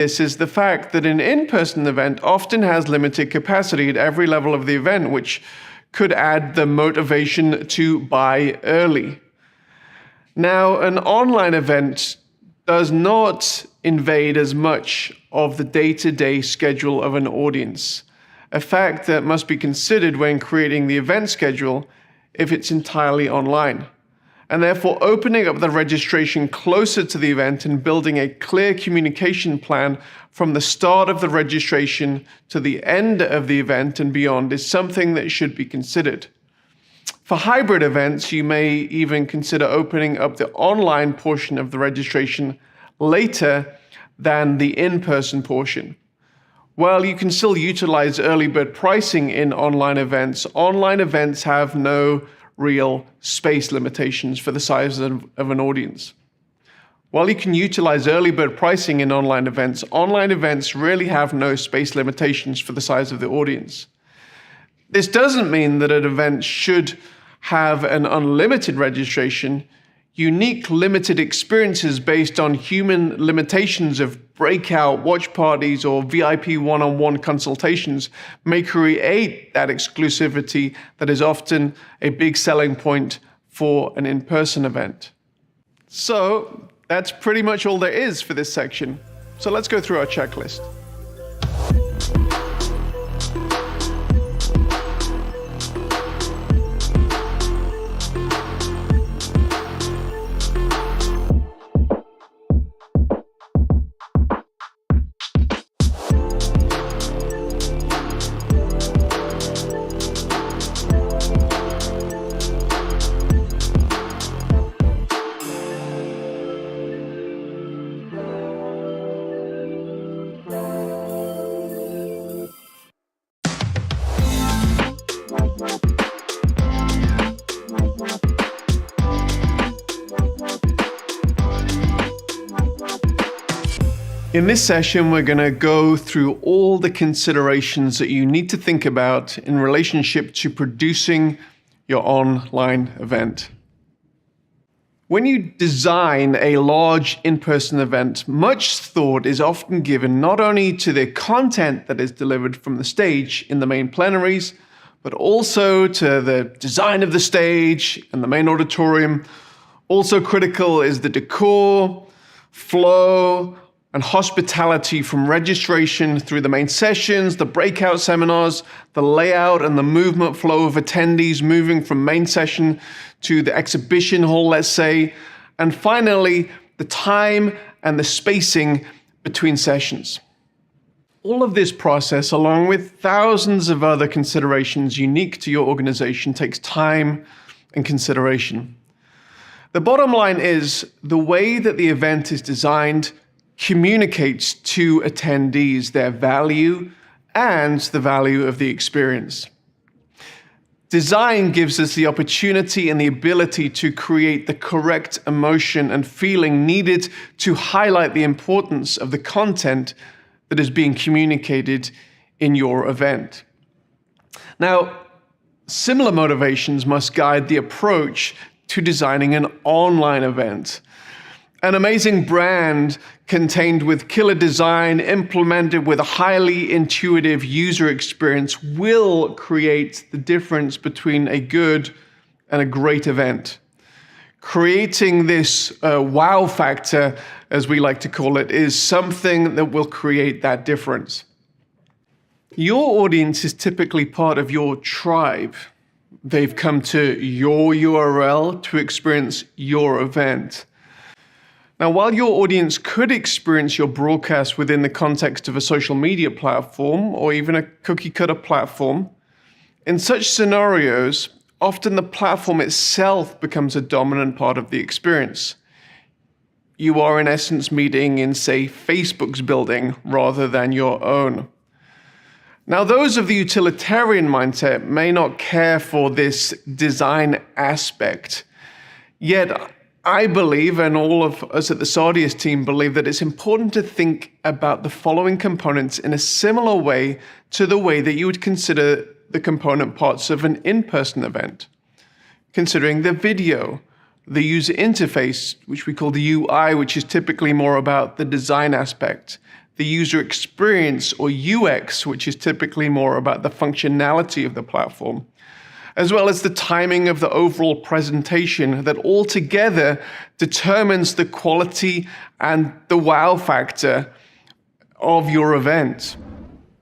This is the fact that an in-person event often has limited capacity at every level of the event, which could add the motivation to buy early. Now, an online event does not invade as much of the day-to-day schedule of an audience, a fact that must be considered when creating the event schedule if it's entirely online. And therefore, opening up the registration closer to the event and building a clear communication plan from the start of the registration to the end of the event and beyond is something that should be considered. For hybrid events, you may even consider opening up the online portion of the registration later than the in-person portion. While you can still utilize early bird pricing in online events have no real space limitations for the size of an audience. While you can utilize early bird pricing in online events really have no space limitations for the size of the audience. This doesn't mean that an event should have an unlimited registration. Unique limited experiences based on human limitations of breakout watch parties or VIP one-on-one consultations may create that exclusivity that is often a big selling point for an in-person event. So that's pretty much all there is for this section. So let's go through our checklist. In this session, we're going to go through all the considerations that you need to think about in relationship to producing your online event. When you design a large in-person event, much thought is often given not only to the content that is delivered from the stage in the main plenaries, but also to the design of the stage and the main auditorium. Also critical is the decor, flow, and hospitality from registration through the main sessions, the breakout seminars, the layout and the movement flow of attendees moving from main session to the exhibition hall, let's say, and finally, the time and the spacing between sessions. All of this process, along with thousands of other considerations unique to your organization, takes time and consideration. The bottom line is the way that the event is designed communicates to attendees their value and the value of the experience. Design gives us the opportunity and the ability to create the correct emotion and feeling needed to highlight the importance of the content that is being communicated in your event. Now, similar motivations must guide the approach to designing an online event. An amazing brand contained with killer design, implemented with a highly intuitive user experience, will create the difference between a good and a great event. Creating this wow factor, as we like to call it, is something that will create that difference. Your audience is typically part of your tribe. They've come to your URL to experience your event. Now, while your audience could experience your broadcast within the context of a social media platform or even a cookie-cutter platform, in such scenarios, often the platform itself becomes a dominant part of the experience. You are in essence meeting in, say, Facebook's building rather than your own. Now, those of the utilitarian mindset may not care for this design aspect, yet I believe, and all of us at the Sardius team believe, that it's important to think about the following components in a similar way to the way that you would consider the component parts of an in-person event. Considering the video, the user interface, which we call the UI, which is typically more about the design aspect, the user experience or UX, which is typically more about the functionality of the platform, as well as the timing of the overall presentation that altogether determines the quality and the wow factor of your event.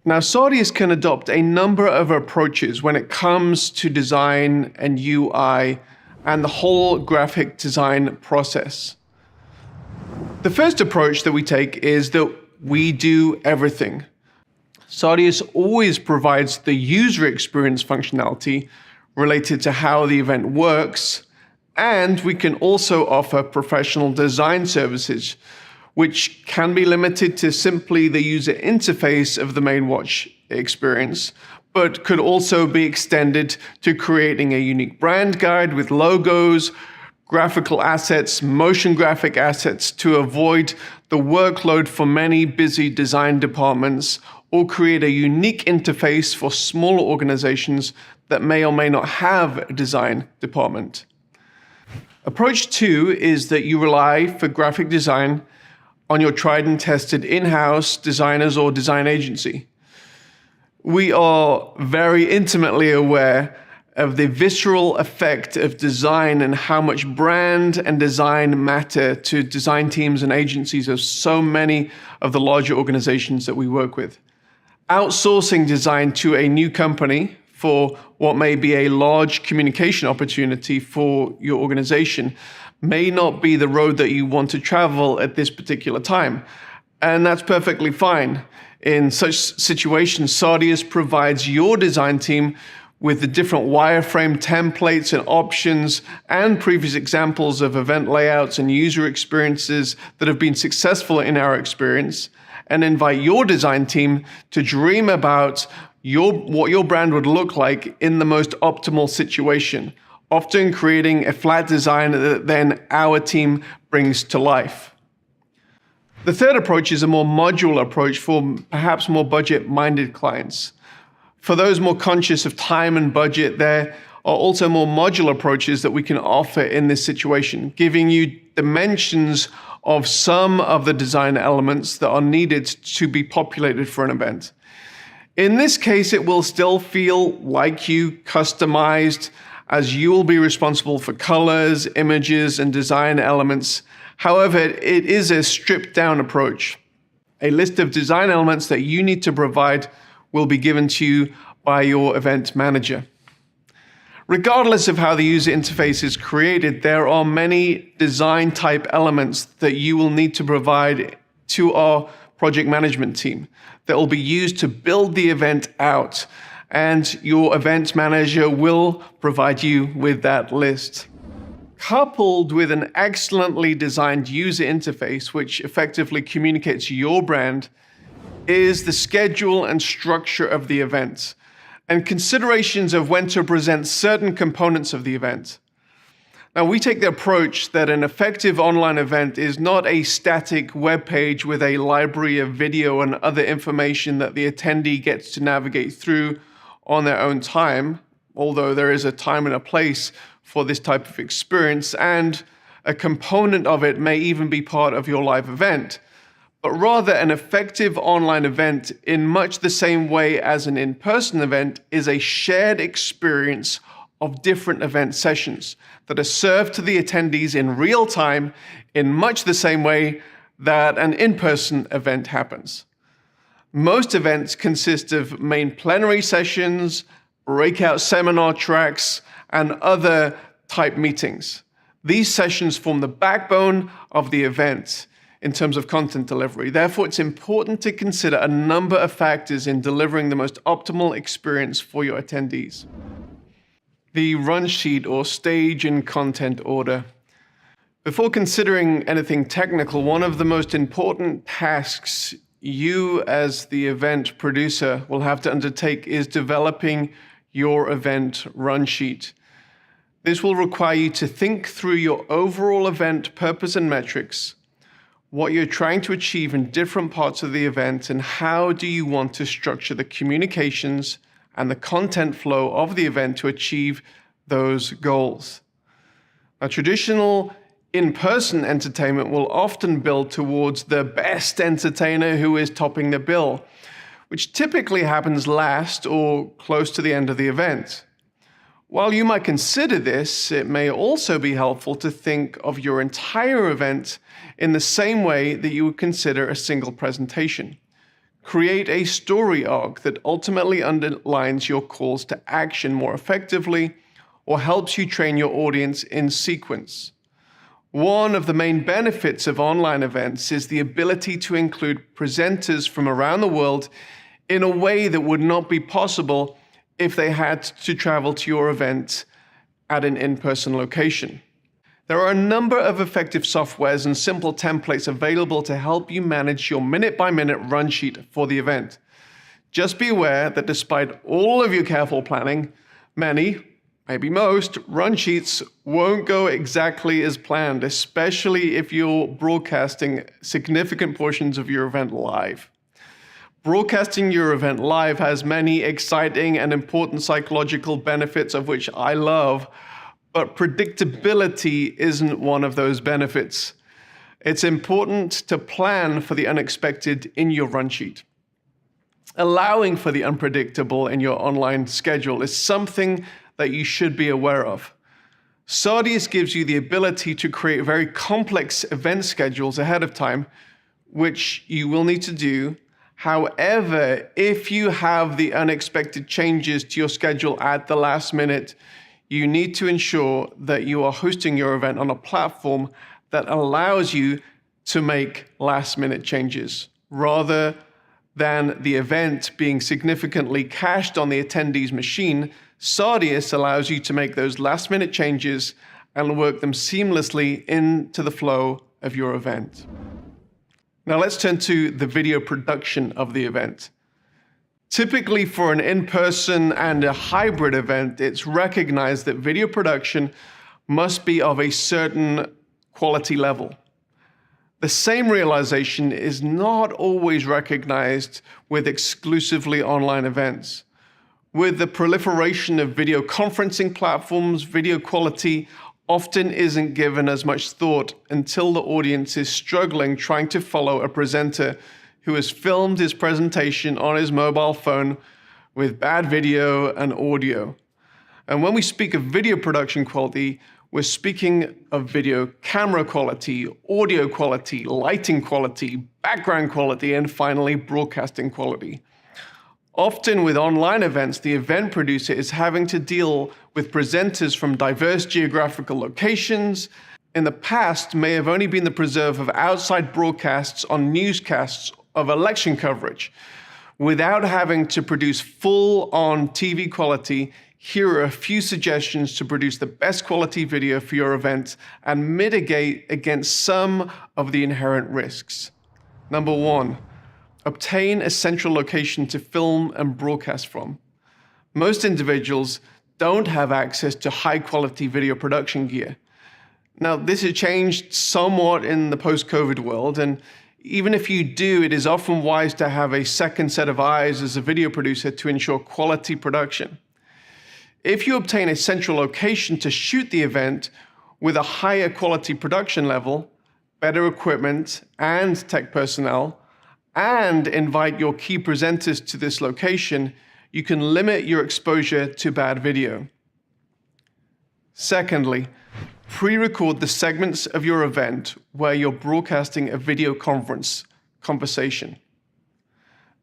Now, Sardius can adopt a number of approaches when it comes to design and UI and the whole graphic design process. The first approach that we take is that we do everything. Sardius always provides the user experience functionality related to how the event works, and we can also offer professional design services, which can be limited to simply the user interface of the main watch experience, but could also be extended to creating a unique brand guide with logos, graphical assets, motion graphic assets to avoid the workload for many busy design departments, or create a unique interface for smaller organizations that may or may not have a design department. Approach 2 is that you rely for graphic design on your tried and tested in-house designers or design agency. We are very intimately aware of the visceral effect of design and how much brand and design matter to design teams and agencies of so many of the larger organizations that we work with. Outsourcing design to a new company for what may be a large communication opportunity for your organization may not be the road that you want to travel at this particular time. And that's perfectly fine. In such situations, Sardius provides your design team with the different wireframe templates and options and previous examples of event layouts and user experiences that have been successful in our experience, and invite your design team to dream about what your brand would look like in the most optimal situation, often creating a flat design that then our team brings to life. The third approach is a more modular approach for perhaps more budget-minded clients. For those more conscious of time and budget, there are also more modular approaches that we can offer in this situation, giving you dimensions of some of the design elements that are needed to be populated for an event. In this case, it will still feel like you customized, as you will be responsible for colors, images, and design elements. However, it is a stripped down approach. A list of design elements that you need to provide will be given to you by your event manager. Regardless of how the user interface is created, there are many design type elements that you will need to provide to our project management team that will be used to build the event out, and your event manager will provide you with that list. Coupled with an excellently designed user interface, which effectively communicates your brand, is the schedule and structure of the event, and considerations of when to present certain components of the event. Now, we take the approach that an effective online event is not a static web page with a library of video and other information that the attendee gets to navigate through on their own time, although there is a time and a place for this type of experience, and a component of it may even be part of your live event, but rather an effective online event, in much the same way as an in-person event, is a shared experience of different event sessions that are served to the attendees in real time in much the same way that an in-person event happens. Most events consist of main plenary sessions, breakout seminar tracks, and other type meetings. These sessions form the backbone of the event in terms of content delivery. Therefore, it's important to consider a number of factors in delivering the most optimal experience for your attendees. The run sheet or stage and content order. Before considering anything technical, one of the most important tasks you as the event producer will have to undertake is developing your event run sheet. This will require you to think through your overall event purpose and metrics, what you're trying to achieve in different parts of the event, and how do you want to structure the communications and the content flow of the event to achieve those goals. Now, traditional In-person entertainment will often build towards the best entertainer who is topping the bill, which typically happens last or close to the end of the event. While you might consider this, it may also be helpful to think of your entire event in the same way that you would consider a single presentation. Create a story arc that ultimately underlines your calls to action more effectively or helps you train your audience in sequence. One of the main benefits of online events is the ability to include presenters from around the world in a way that would not be possible if they had to travel to your event at an in-person location. There are a number of effective softwares and simple templates available to help you manage your minute-by-minute run sheet for the event. Just be aware that despite all of your careful planning, many, maybe most, run sheets won't go exactly as planned, especially if you're broadcasting significant portions of your event live. Broadcasting your event live has many exciting and important psychological benefits, of which I love, but predictability isn't one of those benefits. It's important to plan for the unexpected in your run sheet. Allowing for the unpredictable in your online schedule is something that you should be aware of. Sardius gives you the ability to create very complex event schedules ahead of time, which you will need to do. However, if you have the unexpected changes to your schedule at the last minute, you need to ensure that you are hosting your event on a platform that allows you to make last-minute changes, rather than the event being significantly cached on the attendee's machine. Sardius allows you to make those last-minute changes and work them seamlessly into the flow of your event. Now let's turn to the video production of the event. Typically for an in-person and a hybrid event, it's recognized that video production must be of a certain quality level. The same realization is not always recognized with exclusively online events. With the proliferation of video conferencing platforms, video quality often isn't given as much thought until the audience is struggling trying to follow a presenter who has filmed his presentation on his mobile phone with bad video and audio. And when we speak of video production quality, we're speaking of video camera quality, audio quality, lighting quality, background quality, and finally broadcasting quality. Often with online events, the event producer is having to deal with presenters from diverse geographical locations. In the past, may have only been the preserve of outside broadcasts on newscasts of election coverage. Without having to produce full-on TV quality, here are a few suggestions to produce the best quality video for your event and mitigate against some of the inherent risks. Number 1. Obtain a central location to film and broadcast from. Most individuals don't have access to high-quality video production gear. Now, this has changed somewhat in the post-COVID world, and even if you do, it is often wise to have a second set of eyes as a video producer to ensure quality production. If you obtain a central location to shoot the event with a higher quality production level, better equipment and tech personnel, and invite your key presenters to this location, you can limit your exposure to bad video. Secondly, pre-record the segments of your event where you're broadcasting a video conversation.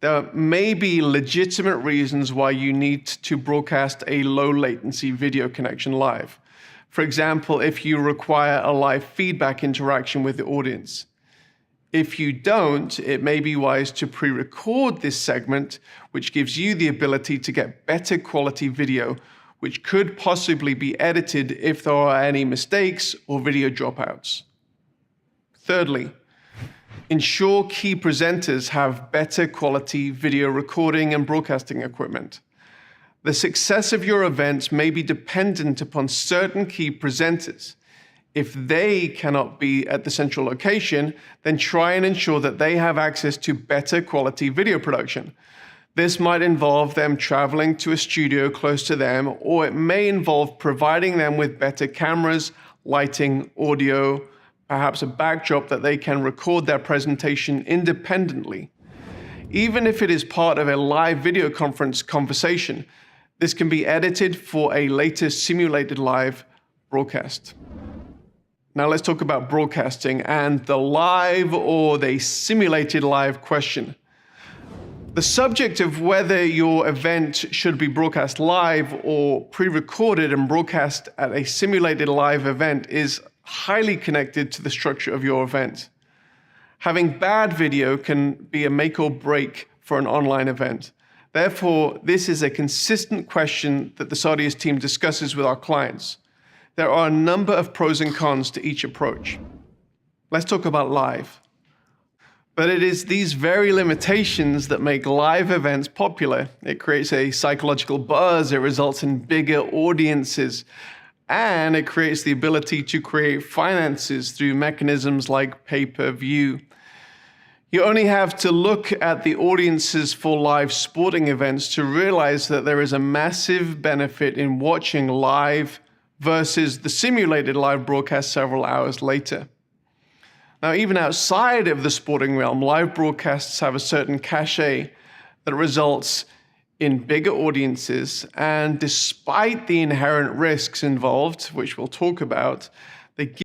There may be legitimate reasons why you need to broadcast a low latency video connection live. For example, if you require a live feedback interaction with the audience. If you don't, it may be wise to pre-record this segment, which gives you the ability to get better quality video, which could possibly be edited if there are any mistakes or video dropouts. Thirdly, ensure key presenters have better quality video recording and broadcasting equipment. The success of your event may be dependent upon certain key presenters. If they cannot be at the central location, then try and ensure that they have access to better quality video production. This might involve them traveling to a studio close to them, or it may involve providing them with better cameras, lighting, audio, perhaps a backdrop that they can record their presentation independently. Even if it is part of a live video conference conversation, this can be edited for a later simulated live broadcast. Now let's talk about broadcasting and the live or the simulated live question. The subject of whether your event should be broadcast live or pre-recorded and broadcast at a simulated live event is highly connected to the structure of your event. Having bad video can be a make or break for an online event. Therefore, this is a consistent question that the Sardius team discusses with our clients. There are a number of pros and cons to each approach. Let's talk about live. But it is these very limitations that make live events popular. It creates a psychological buzz, it results in bigger audiences, and it creates the ability to create finances through mechanisms like pay-per-view. You only have to look at the audiences for live sporting events to realize that there is a massive benefit in watching live versus the simulated live broadcast several hours later. Now, even outside of the sporting realm, live broadcasts have a certain cachet that results in bigger audiences, and despite the inherent risks involved, which we'll talk about, they